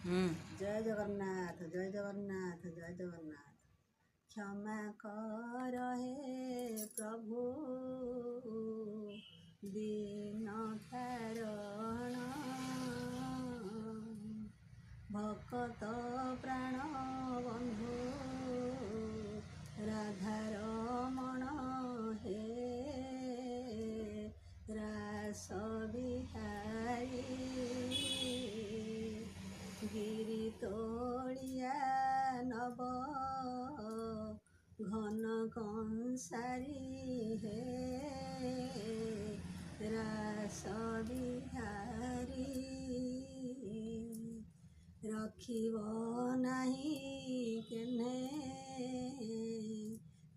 जय जगन्नाथ जय जगन्नाथ जय जगन्नाथ। क्षमा कर हे प्रभु दीन कारण भक्त प्राण बंधु राधारमण हे रास बिहारी गिरी तोड़िया नव घन कंसारी हे रास बिहारी रखिब नहीं केने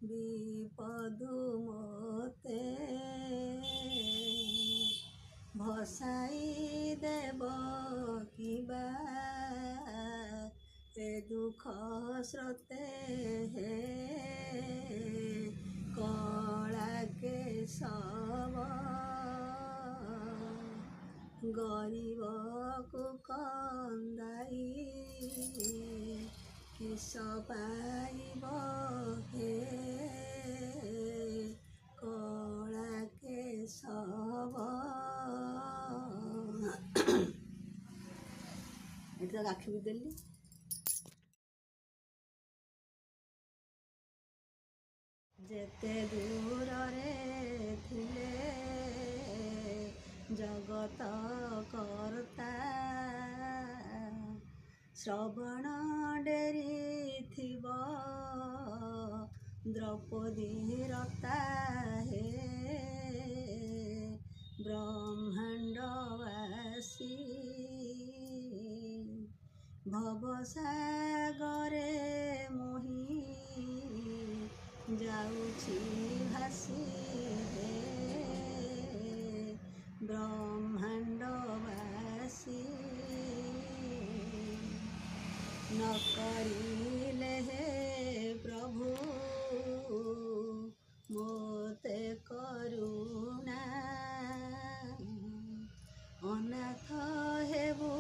विपदु मोते भसाई देव किबा ए दुख स्रोते हे कला केशव गरीब को कंदाई किस पाइब हे कला केशव ଏଠି ତ ଆଖି ବି ଦେଲି। ଯେତେ ଦୂରରେ ଥିଲେ ଜଗତ କର୍ତ୍ତା ଶ୍ରବଣ ଡେରି ଥିବ ଦ୍ରୌପଦୀ ରତା ହେ ବ୍ରହ୍ମାଣ୍ଡବାସୀ ଭବସାଗରେ ମୋହି ଯାଉଛି ଭାସି ହେ ବ୍ରହ୍ମାଣ୍ଡବାସୀ ନ କରିଲେ ହେ ପ୍ରଭୁ ମୋତେ କରୁଣା ଅନାଥ ହେବୁ